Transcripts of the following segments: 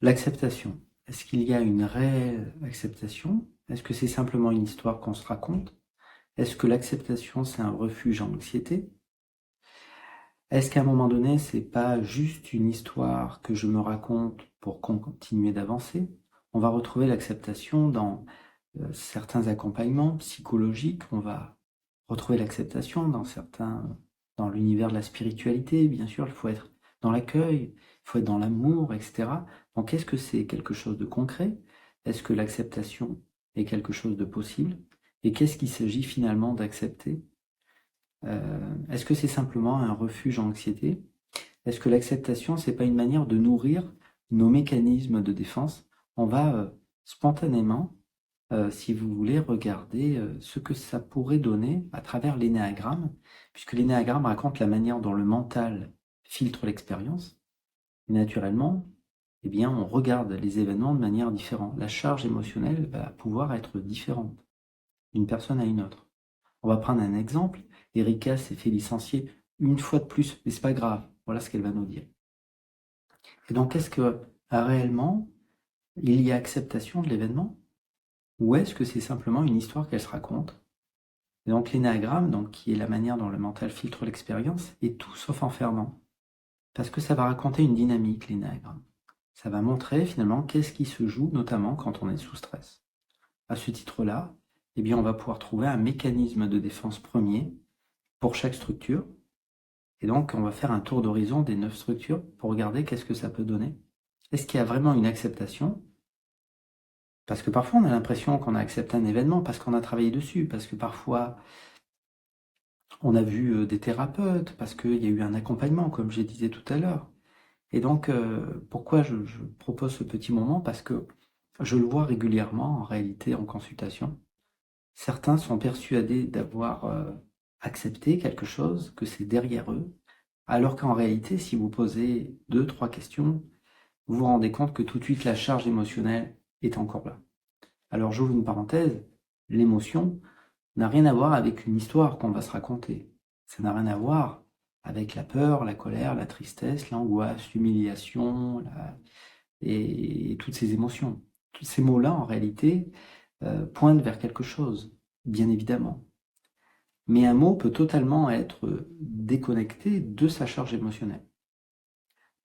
L'acceptation. Est-ce qu'il y a une réelle acceptation? Est-ce que c'est simplement une histoire qu'on se raconte? Est-ce que l'acceptation, c'est un refuge à l'anxiété? Est-ce qu'à un moment donné, c'est pas juste une histoire que je me raconte pour continuer d'avancer? On va retrouver l'acceptation dans certains accompagnements psychologiques. On va retrouver l'acceptation dans l'univers de la spiritualité. Bien sûr, il faut être dans l'accueil, il faut être dans l'amour, etc. Donc, est-ce que c'est quelque chose de concret? Est-ce que l'acceptation est quelque chose de possible? Et qu'est-ce qu'il s'agit finalement d'accepter? Est-ce que c'est simplement un refuge à anxiété? Est-ce que l'acceptation, c'est pas une manière de nourrir nos mécanismes de défense? On va spontanément, si vous voulez, regarder ce que ça pourrait donner à travers l'énéagramme, puisque l'énéagramme raconte la manière dont le mental filtre l'expérience. Et naturellement, eh bien, on regarde les événements de manière différente. La charge émotionnelle va pouvoir être différente d'une personne à une autre. On va prendre un exemple. Erika s'est fait licencier une fois de plus, mais c'est pas grave. Voilà ce qu'elle va nous dire. Et donc, est-ce que réellement il y a acceptation de l'événement, ou est-ce que c'est simplement une histoire qu'elle se raconte? Et donc l'énéagramme, donc qui est la manière dont le mental filtre l'expérience, est tout sauf enfermant, parce que ça va raconter une dynamique, l'énéagramme. Ça va montrer finalement qu'est-ce qui se joue, notamment quand on est sous stress. À ce titre-là, eh bien, on va pouvoir trouver un mécanisme de défense premier pour chaque structure. Et donc, on va faire un tour d'horizon des 9 structures pour regarder qu'est-ce que ça peut donner. Est-ce qu'il y a vraiment une acceptation? Parce que parfois, on a l'impression qu'on a accepté un événement parce qu'on a travaillé dessus, parce que parfois, on a vu des thérapeutes, parce qu'il y a eu un accompagnement, comme je disais tout à l'heure. Et donc, pourquoi je propose ce petit moment? Parce que je le vois régulièrement, en réalité, en consultation. Certains sont persuadés d'avoir accepté quelque chose, que c'est derrière eux, alors qu'en réalité, si vous posez 2, 3 questions, vous vous rendez compte que tout de suite, la charge émotionnelle est encore là. Alors, j'ouvre une parenthèse, l'émotion n'a rien à voir avec une histoire qu'on va se raconter. Ça n'a rien à voir avec la peur, la colère, la tristesse, l'angoisse, l'humiliation et toutes ces émotions. Tous ces mots-là, en réalité, pointent vers quelque chose, bien évidemment. Mais un mot peut totalement être déconnecté de sa charge émotionnelle.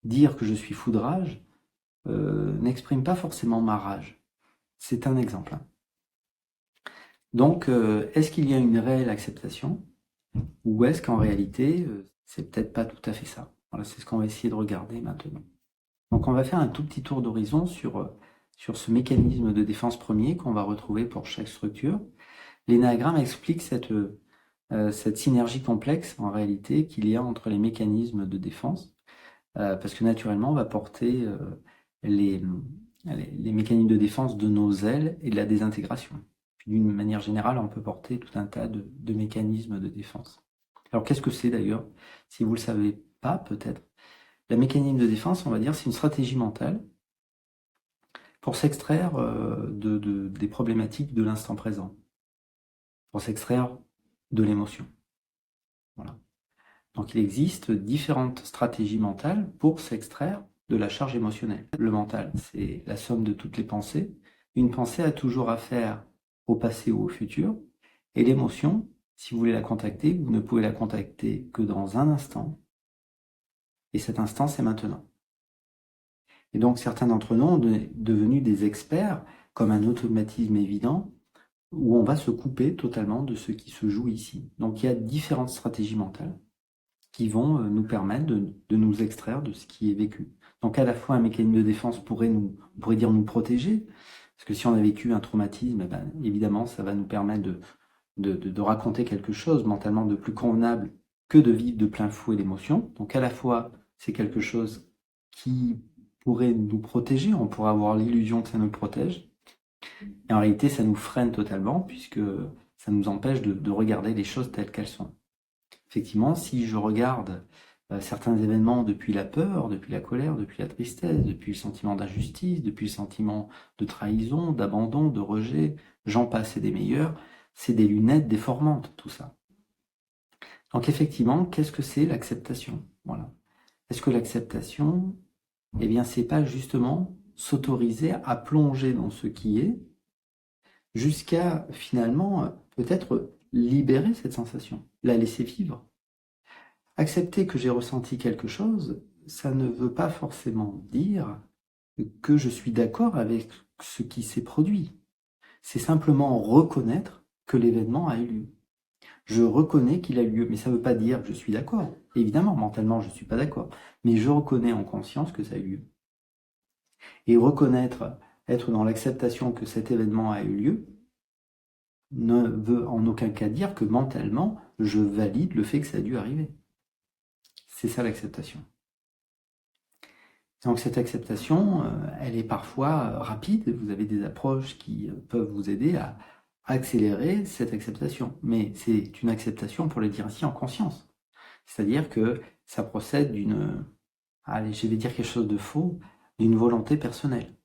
Dire que je suis fou de rage n'exprime pas forcément ma rage. C'est un exemple. Donc, est-ce qu'il y a une réelle acceptation? Ou est-ce qu'en réalité, c'est peut-être pas tout à fait ça? Voilà, c'est ce qu'on va essayer de regarder maintenant. Donc on va faire un tout petit tour d'horizon sur ce mécanisme de défense premier qu'on va retrouver pour chaque structure. L'énéagramme explique cette synergie complexe en réalité qu'il y a entre les mécanismes de défense, parce que naturellement on va porter les, les mécanismes de défense de nos ailes et de la désintégration. D'une manière générale, on peut porter tout un tas de mécanismes de défense. Alors qu'est-ce que c'est d'ailleurs? Si vous ne le savez pas, peut-être. La mécanisme de défense, on va dire, c'est une stratégie mentale pour s'extraire des problématiques de l'instant présent, pour s'extraire de l'émotion. Voilà. Donc il existe différentes stratégies mentales pour s'extraire de la charge émotionnelle. Le mental, c'est la somme de toutes les pensées. Une pensée a toujours affaire au passé ou au futur. Et l'émotion, si vous voulez la contacter, vous ne pouvez la contacter que dans un instant. Et cet instant, c'est maintenant. Et donc certains d'entre nous ont devenu des experts, comme un automatisme évident, où on va se couper totalement de ce qui se joue ici. Donc il y a différentes stratégies mentales qui vont nous permettre de nous extraire de ce qui est vécu. Donc à la fois un mécanisme de défense on pourrait dire nous protéger, parce que si on a vécu un traumatisme, évidemment ça va nous permettre de raconter quelque chose mentalement de plus convenable que de vivre de plein fouet l'émotion. Donc à la fois c'est quelque chose qui pourrait nous protéger, on pourrait avoir l'illusion que ça nous protège, et en réalité ça nous freine totalement puisque ça nous empêche de regarder les choses telles qu'elles sont. Effectivement, si je regarde certains événements depuis la peur, depuis la colère, depuis la tristesse, depuis le sentiment d'injustice, depuis le sentiment de trahison, d'abandon, de rejet, j'en passe et des meilleurs, c'est des lunettes déformantes, tout ça. Donc effectivement, qu'est-ce que c'est l'acceptation? Voilà. Est-ce que l'acceptation, eh bien, c'est pas justement s'autoriser à plonger dans ce qui est, jusqu'à finalement peut-être libérer cette sensation, la laisser vivre. Accepter que j'ai ressenti quelque chose, ça ne veut pas forcément dire que je suis d'accord avec ce qui s'est produit. C'est simplement reconnaître que l'événement a eu lieu. Je reconnais qu'il a eu lieu, mais ça ne veut pas dire que je suis d'accord. Évidemment, mentalement, je ne suis pas d'accord. Mais je reconnais en conscience que ça a eu lieu. Et reconnaître, être dans l'acceptation que cet événement a eu lieu, ne veut en aucun cas dire que mentalement, je valide le fait que ça a dû arriver. C'est ça l'acceptation. Donc cette acceptation, elle est parfois rapide. Vous avez des approches qui peuvent vous aider à accélérer cette acceptation. Mais c'est une acceptation, pour le dire ainsi, en conscience. C'est-à-dire que ça procède d'une, allez, je vais dire quelque chose de faux, d'une volonté personnelle.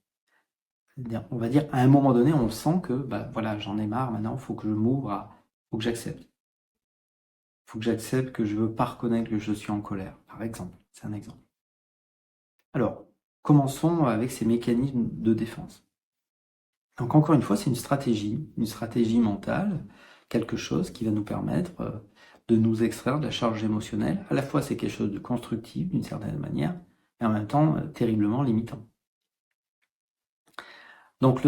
On va dire, à un moment donné, on sent que, bah, voilà, j'en ai marre, maintenant, il faut que je m'ouvre faut que j'accepte. Il faut que j'accepte que je ne veux pas reconnaître que je suis en colère, par exemple. C'est un exemple. Alors, commençons avec ces mécanismes de défense. Donc, encore une fois, c'est une stratégie mentale, quelque chose qui va nous permettre de nous extraire de la charge émotionnelle. À la fois, c'est quelque chose de constructif, d'une certaine manière, et en même temps, terriblement limitant. Donc,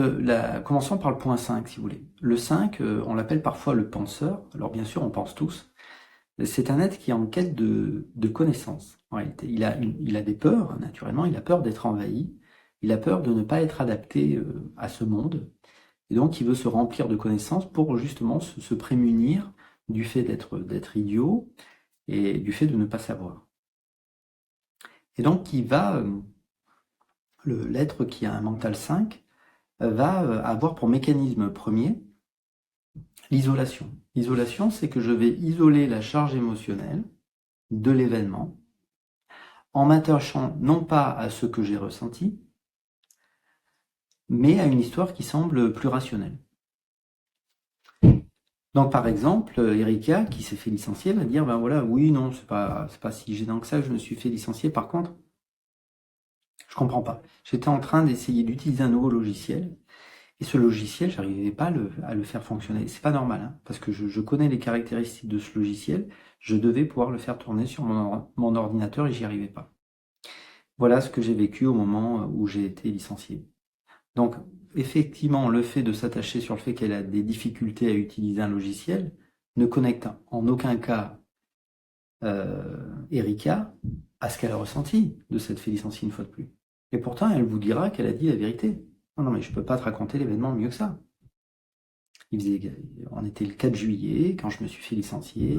commençons par le point 5, si vous voulez. Le 5, on l'appelle parfois le penseur. Alors, bien sûr, on pense tous. C'est un être qui est en quête de connaissances, en réalité. Il a des peurs, naturellement. Il a peur d'être envahi. Il a peur de ne pas être adapté à ce monde. Et donc, il veut se remplir de connaissances pour justement se prémunir du fait d'être idiot et du fait de ne pas savoir. Et donc, l'être qui a un mental 5 va avoir pour mécanisme premier l'isolation. L'isolation, c'est que je vais isoler la charge émotionnelle de l'événement en m'attachant non pas à ce que j'ai ressenti, mais à une histoire qui semble plus rationnelle. Donc par exemple, Erika, qui s'est fait licencier, va dire, ben voilà, oui, non, c'est pas si gênant que ça, je me suis fait licencier. Par contre, je comprends pas. J'étais en train d'essayer d'utiliser un nouveau logiciel, et ce logiciel, j'arrivais pas à le faire fonctionner. C'est pas normal, hein, parce que je connais les caractéristiques de ce logiciel, je devais pouvoir le faire tourner sur mon ordinateur et j'y arrivais pas. Voilà ce que j'ai vécu au moment où j'ai été licencié. Donc, effectivement, le fait de s'attacher sur le fait qu'elle a des difficultés à utiliser un logiciel ne connecte en aucun cas Erika à ce qu'elle a ressenti de s'être fait licencier une fois de plus. Et pourtant, elle vous dira qu'elle a dit la vérité. Non, mais je ne peux pas te raconter l'événement mieux que ça. On était le 4 juillet, quand je me suis fait licencier.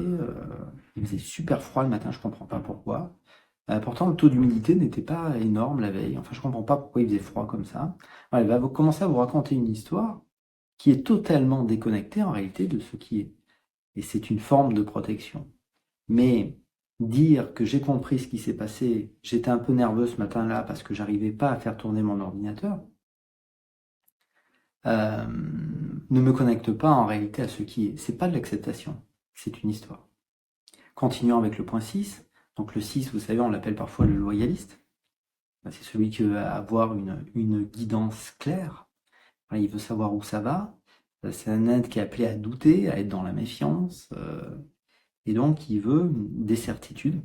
Il faisait super froid le matin, je ne comprends pas pourquoi. Pourtant, le taux d'humidité n'était pas énorme la veille. Enfin, je ne comprends pas pourquoi il faisait froid comme ça. Elle va commencer à vous raconter une histoire qui est totalement déconnectée en réalité de ce qui est. Et c'est une forme de protection. Mais dire que j'ai compris ce qui s'est passé, j'étais un peu nerveux ce matin-là parce que j'arrivais pas à faire tourner mon ordinateur, ne me connecte pas en réalité à ce qui est. C'est pas de l'acceptation, c'est une histoire. Continuons avec le point 6. Donc le 6, vous savez, on l'appelle parfois le loyaliste. C'est celui qui veut avoir une guidance claire. Il veut savoir où ça va. C'est un être qui est appelé à douter, à être dans la méfiance. Et donc, il veut des certitudes.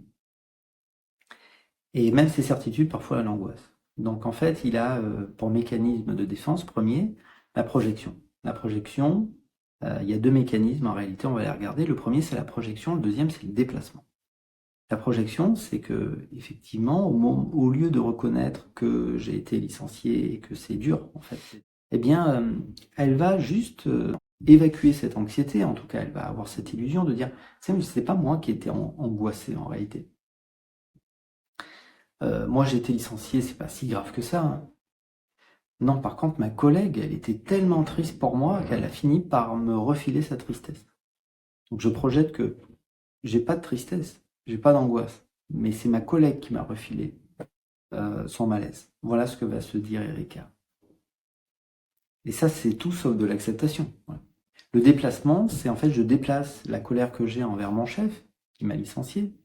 Et même ces certitudes, parfois, l'angoisse. Donc, en fait, il a pour mécanisme de défense premier la projection. La projection, il y a deux mécanismes en réalité, on va les regarder. Le premier, c'est la projection. Le deuxième, c'est le déplacement. La projection, c'est que, effectivement, au lieu de reconnaître que j'ai été licencié et que c'est dur, en fait, eh bien, elle va juste évacuer cette anxiété. En tout cas, elle va avoir cette illusion de dire, c'est pas moi qui étais angoissé en réalité. Moi, j'ai été licencié, c'est pas si grave que ça, hein. Non, par contre, ma collègue, elle était tellement triste pour moi qu'elle a fini par me refiler sa tristesse. Donc, je projette que j'ai pas de tristesse, j'ai pas d'angoisse, mais c'est ma collègue qui m'a refilé son malaise. Voilà ce que va se dire Erika. Et ça, c'est tout sauf de l'acceptation. Voilà. Le déplacement, c'est en fait, je déplace la colère que j'ai envers mon chef, qui m'a licencié,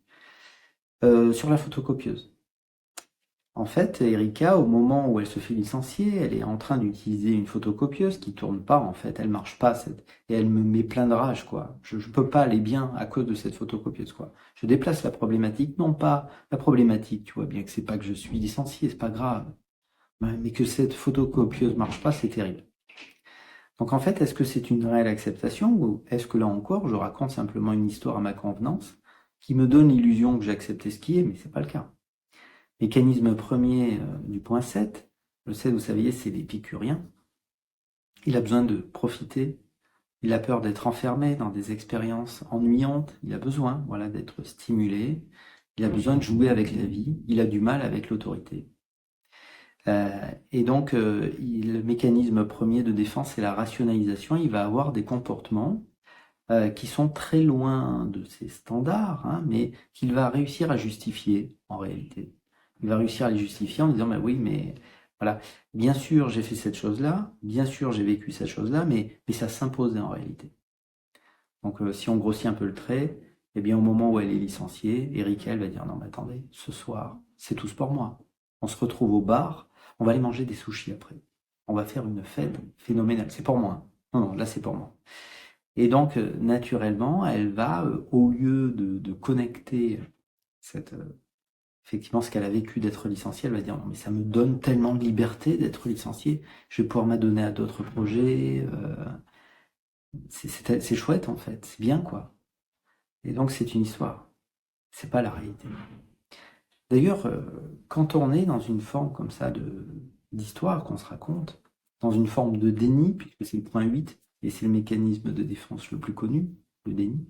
sur la photocopieuse. En fait, Erika, au moment où elle se fait licencier, elle est en train d'utiliser une photocopieuse qui tourne pas, en fait, elle marche pas, et elle me met plein de rage, quoi. Je peux pas aller bien à cause de cette photocopieuse, quoi. Je déplace la problématique, non pas la problématique, tu vois bien que c'est pas que je suis licencié, c'est pas grave. Ouais, mais que cette photocopieuse marche pas, c'est terrible. Donc en fait, est-ce que c'est une réelle acceptation ou est-ce que là encore, je raconte simplement une histoire à ma convenance qui me donne l'illusion que j'ai accepté ce qui est, mais c'est pas le cas. Mécanisme premier du point 7, le 7, vous savez, c'est l'épicurien. Il a besoin de profiter, il a peur d'être enfermé dans des expériences ennuyantes, il a besoin voilà, d'être stimulé, il a besoin de jouer avec la vie, il a du mal avec l'autorité. Et donc, le mécanisme premier de défense, c'est la rationalisation. Il va avoir des comportements qui sont très loin de ses standards, hein, mais qu'il va réussir à justifier en réalité. Il va réussir à les justifier en disant, bah oui, mais voilà, bien sûr j'ai fait cette chose-là, bien sûr j'ai vécu cette chose-là, mais ça s'imposait en réalité. Donc si on grossit un peu le trait, eh bien au moment où elle est licenciée, Erika, elle va dire, non mais attendez, ce soir, c'est tous pour moi. On se retrouve au bar, on va aller manger des sushis après. On va faire une fête phénoménale. C'est pour moi. Non, non, là c'est pour moi. Et donc, naturellement, elle va, au lieu de connecter cette, effectivement, ce qu'elle a vécu d'être licenciée, elle va dire, non, mais ça me donne tellement de liberté d'être licenciée, je vais pouvoir m'adonner à d'autres projets, c'est chouette en fait, c'est bien quoi. Et donc, c'est une histoire, c'est pas la réalité. D'ailleurs, quand on est dans une forme comme ça d'histoire qu'on se raconte, dans une forme de déni, puisque c'est le point 8, et c'est le mécanisme de défense le plus connu, le déni,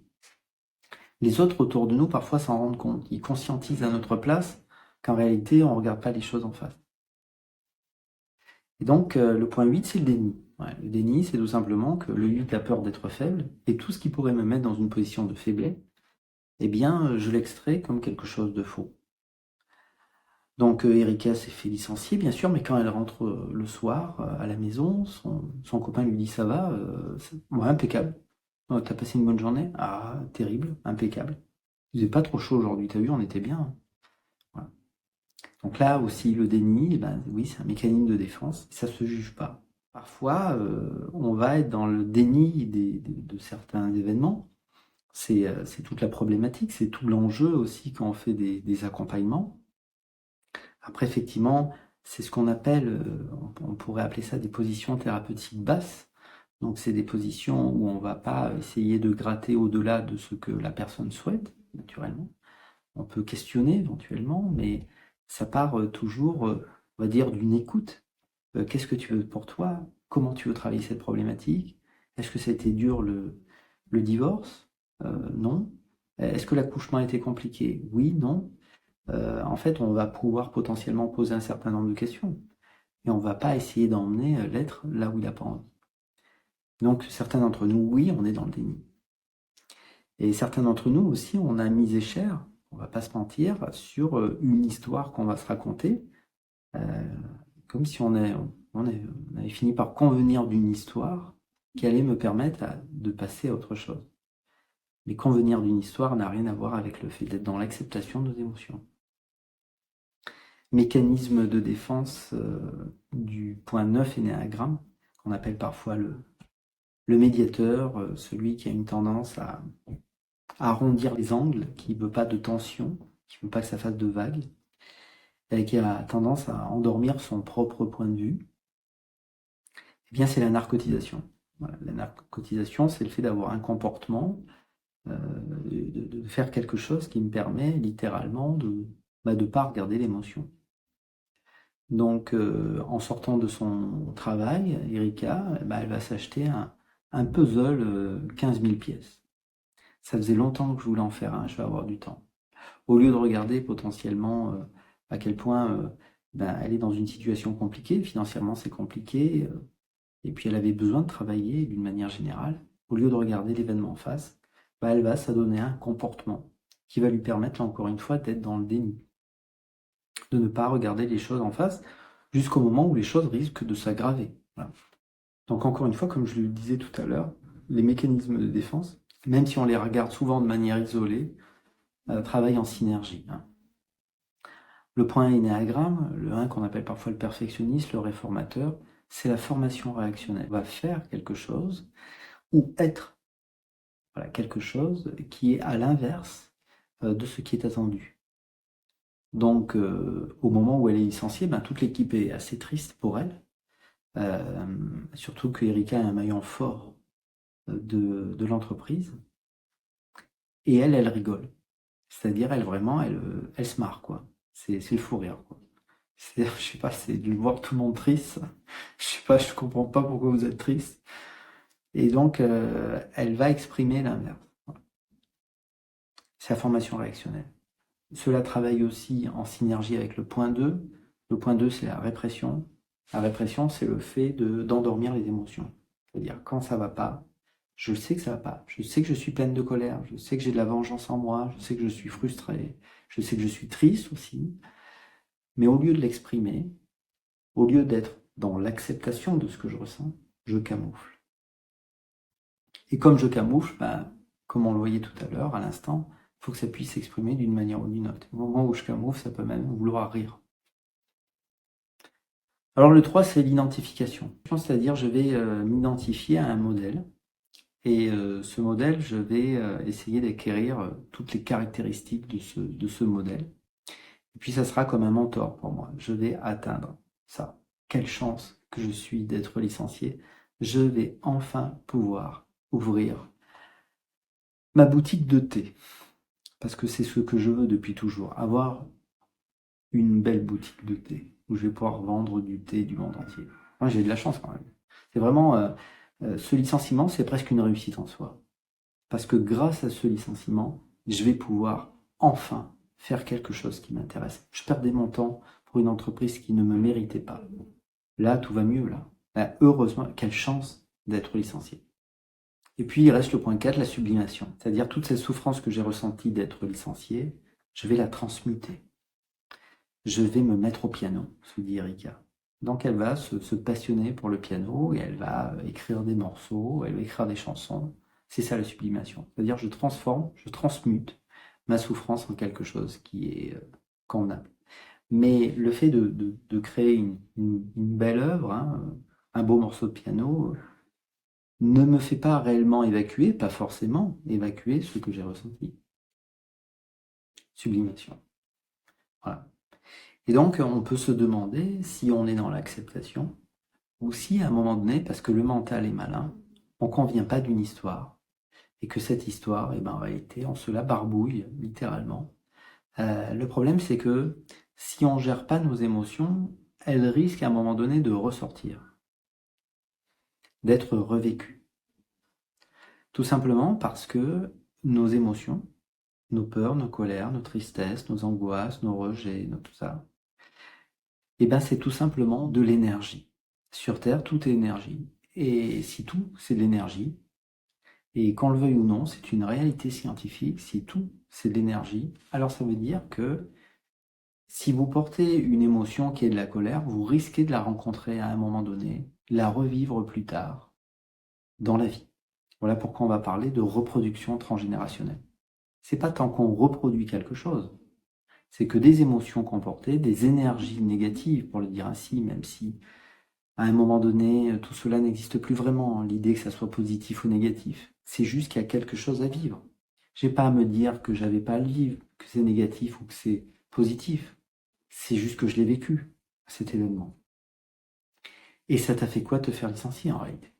les autres autour de nous, parfois, s'en rendent compte. Ils conscientisent à notre place qu'en réalité, on ne regarde pas les choses en face. Et donc, le point 8, c'est le déni. Ouais, le déni, c'est tout simplement que le 8 a peur d'être faible, et tout ce qui pourrait me mettre dans une position de faiblesse, eh bien, je l'extrais comme quelque chose de faux. Donc, Erika s'est fait licencier, bien sûr, mais quand elle rentre le soir à la maison, son copain lui dit, ça va, ouais, impeccable. Oh, t'as passé une bonne journée? Ah, terrible, impeccable. Il faisait pas trop chaud aujourd'hui, t'as vu, on était bien. Voilà. Donc là aussi, le déni, ben, oui, c'est un mécanisme de défense, ça se juge pas. Parfois, on va être dans le déni de certains événements. C'est toute la problématique, c'est tout l'enjeu aussi quand on fait des accompagnements. Après, effectivement, c'est ce qu'on appelle, on pourrait appeler ça des positions thérapeutiques basses. Donc, c'est des positions où on va pas essayer de gratter au-delà de ce que la personne souhaite, naturellement. On peut questionner éventuellement, mais ça part toujours, on va dire, d'une écoute. Qu'est-ce que tu veux pour toi? Comment tu veux travailler cette problématique? Est-ce que ça a été dur le divorce? Non. Est-ce que l'accouchement a été compliqué? Oui, non. En fait, on va pouvoir potentiellement poser un certain nombre de questions. Et on ne va pas essayer d'emmener l'être là où il n'a pas envie. Donc, certains d'entre nous, oui, on est dans le déni. Et certains d'entre nous aussi, on a misé cher, on va pas se mentir, sur une histoire qu'on va se raconter, euh, comme si on avait fini par convenir d'une histoire qui allait me permettre de passer à autre chose. Mais convenir d'une histoire n'a rien à voir avec le fait d'être dans l'acceptation de nos émotions. Mécanisme de défense du point 9 énéagramme, qu'on appelle parfois le médiateur, celui qui a une tendance à arrondir les angles, qui ne veut pas de tension, qui ne veut pas que ça fasse de vagues, et qui a tendance à endormir son propre point de vue, eh bien c'est la narcotisation. Voilà, la narcotisation, c'est le fait d'avoir un comportement, de faire quelque chose qui me permet littéralement de ne pas regarder l'émotion. Donc, en sortant de son travail, Erika, elle va s'acheter un puzzle 15 000 pièces. Ça faisait longtemps que je voulais en faire un, je vais avoir du temps. Au lieu de regarder potentiellement à quel point elle est dans une situation compliquée, financièrement c'est compliqué, et puis elle avait besoin de travailler d'une manière générale, au lieu de regarder l'événement en face, elle va s'adonner à un comportement qui va lui permettre, là, encore une fois, d'être dans le déni, de ne pas regarder les choses en face, jusqu'au moment où les choses risquent de s'aggraver. Voilà. Donc encore une fois, comme je le disais tout à l'heure, les mécanismes de défense, même si on les regarde souvent de manière isolée, travaillent en synergie. Hein. Le point énéagramme, le 1 qu'on appelle parfois le perfectionniste, le réformateur, c'est la formation réactionnelle. On va faire quelque chose ou être quelque chose qui est à l'inverse de ce qui est attendu. Donc, au moment où elle est licenciée, toute l'équipe est assez triste pour elle, surtout que Erika est un maillon fort de l'entreprise, et elle rigole. C'est-à-dire, elle se marre, quoi. C'est le fou rire, quoi. Je sais pas, c'est de voir tout le monde triste. Je sais pas, je comprends pas pourquoi vous êtes triste. Et donc, elle va exprimer l'inverse. C'est la formation réactionnelle. Cela travaille aussi en synergie avec le point 2. Le point 2, c'est la répression. La répression, c'est le fait d'endormir les émotions. C'est-à-dire, quand ça va pas, je sais que ça va pas. Je sais que je suis pleine de colère. Je sais que j'ai de la vengeance en moi. Je sais que je suis frustrée. Je sais que je suis triste aussi. Mais au lieu de l'exprimer, au lieu d'être dans l'acceptation de ce que je ressens, je camoufle. Et comme je camoufle, comme on le voyait tout à l'heure, à l'instant, il faut que ça puisse s'exprimer d'une manière ou d'une autre. Au moment où je camoufle, ça peut même vouloir rire. Alors le 3, c'est l'identification. C'est-à-dire, je vais m'identifier à un modèle. Et ce modèle, je vais essayer d'acquérir toutes les caractéristiques de ce modèle. Et puis ça sera comme un mentor pour moi. Je vais atteindre ça. Quelle chance que je suis d'être licencié. Je vais enfin pouvoir ouvrir ma boutique de thé. Parce que c'est ce que je veux depuis toujours. Avoir une belle boutique de thé où je vais pouvoir vendre du thé du monde entier. Moi, j'ai de la chance quand même. C'est vraiment... ce licenciement, c'est presque une réussite en soi. Parce que grâce à ce licenciement, je vais pouvoir enfin faire quelque chose qui m'intéresse. Je perdais mon temps pour une entreprise qui ne me méritait pas. Là, tout va mieux, là. Là, heureusement, quelle chance d'être licencié. Et puis, il reste le point 4, la sublimation. C'est-à-dire toute cette souffrance que j'ai ressentie d'être licencié, je vais la transmuter. Je vais me mettre au piano, se dit Erika. Donc elle va se passionner pour le piano et elle va écrire des morceaux, elle va écrire des chansons. C'est ça la sublimation. C'est-à-dire je transforme, je transmute ma souffrance en quelque chose qui est convenable. Mais le fait de créer une belle œuvre, un beau morceau de piano, ne me fait pas réellement évacuer, pas forcément évacuer ce que j'ai ressenti. Sublimation. Voilà. Et donc, on peut se demander si on est dans l'acceptation ou si à un moment donné, parce que le mental est malin, on ne convient pas d'une histoire et que cette histoire, en réalité, on se la barbouille, littéralement. Le problème, c'est que si on ne gère pas nos émotions, elles risquent à un moment donné de ressortir, d'être revécues. Tout simplement parce que nos émotions, nos peurs, nos colères, nos tristesses, nos angoisses, nos rejets, tout ça, c'est tout simplement de l'énergie. Sur Terre, tout est énergie. Et si tout, c'est de l'énergie, et qu'on le veuille ou non, c'est une réalité scientifique, si tout, c'est de l'énergie, alors ça veut dire que si vous portez une émotion qui est de la colère, vous risquez de la rencontrer à un moment donné, la revivre plus tard dans la vie. Voilà pourquoi on va parler de reproduction transgénérationnelle. C'est pas tant qu'on reproduit quelque chose, c'est que des émotions qu'on portait, des énergies négatives, pour le dire ainsi, même si à un moment donné, tout cela n'existe plus vraiment, l'idée que ça soit positif ou négatif. C'est juste qu'il y a quelque chose à vivre. J'ai pas à me dire que j'avais pas à le vivre, que c'est négatif ou que c'est positif. C'est juste que je l'ai vécu, cet événement. Et ça t'a fait quoi te faire licencier en réalité?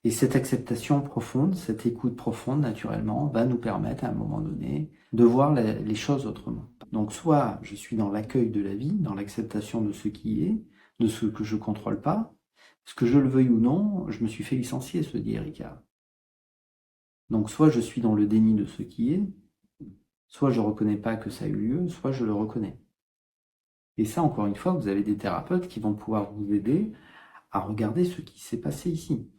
Et cette acceptation profonde, cette écoute profonde, naturellement, va nous permettre à un moment donné de voir les choses autrement. Donc soit je suis dans l'accueil de la vie, dans l'acceptation de ce qui est, de ce que je ne contrôle pas, parce que je le veuille ou non, je me suis fait licencier, se dit Erika. Donc soit je suis dans le déni de ce qui est, soit je ne reconnais pas que ça a eu lieu, soit je le reconnais. Et ça, encore une fois, vous avez des thérapeutes qui vont pouvoir vous aider à regarder ce qui s'est passé ici.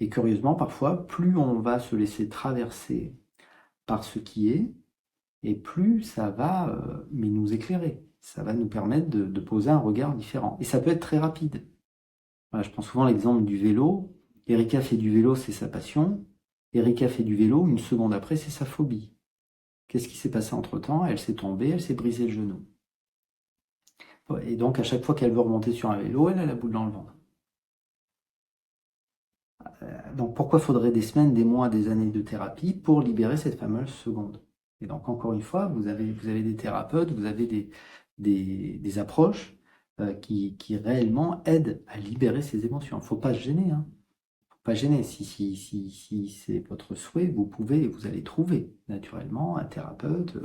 Et curieusement, parfois, plus on va se laisser traverser par ce qui est, et plus ça va nous éclairer. Ça va nous permettre de poser un regard différent. Et ça peut être très rapide. Voilà, je prends souvent l'exemple du vélo. Erika fait du vélo, c'est sa passion. Erika fait du vélo, une seconde après, c'est sa phobie. Qu'est-ce qui s'est passé entre-temps? Elle s'est tombée, elle s'est brisé le genou. Et donc, à chaque fois qu'elle veut remonter sur un vélo, elle a la boule dans le ventre. Donc, pourquoi faudrait des semaines, des mois, des années de thérapie pour libérer cette fameuse seconde? Et donc, encore une fois, vous avez des thérapeutes, vous avez des approches qui réellement aident à libérer ces émotions. Il ne faut pas se gêner, hein. Faut pas se gêner. Si c'est votre souhait, vous allez trouver naturellement un thérapeute.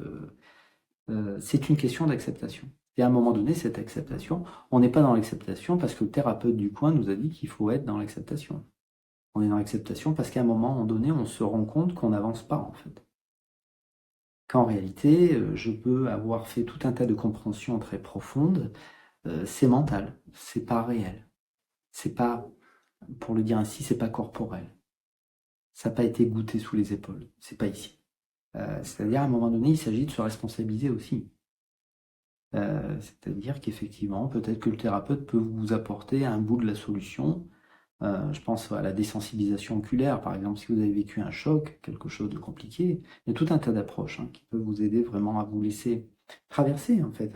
C'est une question d'acceptation. Et à un moment donné, cette acceptation, on n'est pas dans l'acceptation parce que le thérapeute du coin nous a dit qu'il faut être dans l'acceptation. On est dans l'acceptation parce qu'à un moment donné, on se rend compte qu'on n'avance pas, en fait. Qu'en réalité, je peux avoir fait tout un tas de compréhensions très profondes, c'est mental, c'est pas réel. C'est pas, pour le dire ainsi, c'est pas corporel. Ça n'a pas été goûté sous les épaules, c'est pas ici. C'est-à-dire, à un moment donné, il s'agit de se responsabiliser aussi. C'est-à-dire qu'effectivement, peut-être que le thérapeute peut vous apporter un bout de la solution. Je pense à la désensibilisation oculaire, par exemple, si vous avez vécu un choc, quelque chose de compliqué. Il y a tout un tas d'approches qui peuvent vous aider vraiment à vous laisser traverser, en fait,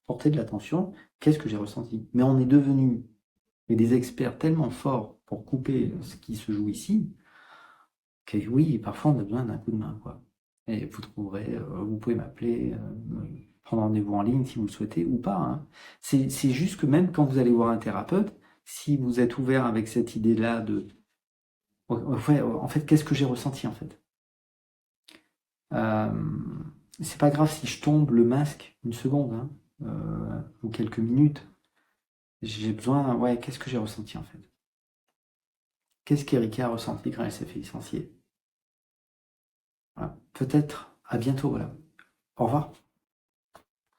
porter de l'attention. Qu'est-ce que j'ai ressenti? Mais on est devenus des experts tellement forts pour couper ce qui se joue ici, que oui, parfois on a besoin d'un coup de main, quoi. Et vous trouverez, vous pouvez m'appeler, prendre rendez-vous en ligne si vous le souhaitez ou pas, hein. C'est juste que même quand vous allez voir un thérapeute, si vous êtes ouvert avec cette idée-là de ouais, en fait, qu'est-ce que j'ai ressenti en fait? Euh, c'est pas grave si je tombe le masque une seconde ou quelques minutes. J'ai besoin, ouais, qu'est-ce que j'ai ressenti en fait? Qu'est-ce qu'Erika a ressenti quand elle s'est fait licencier? Voilà. Peut-être à bientôt, voilà. Au revoir.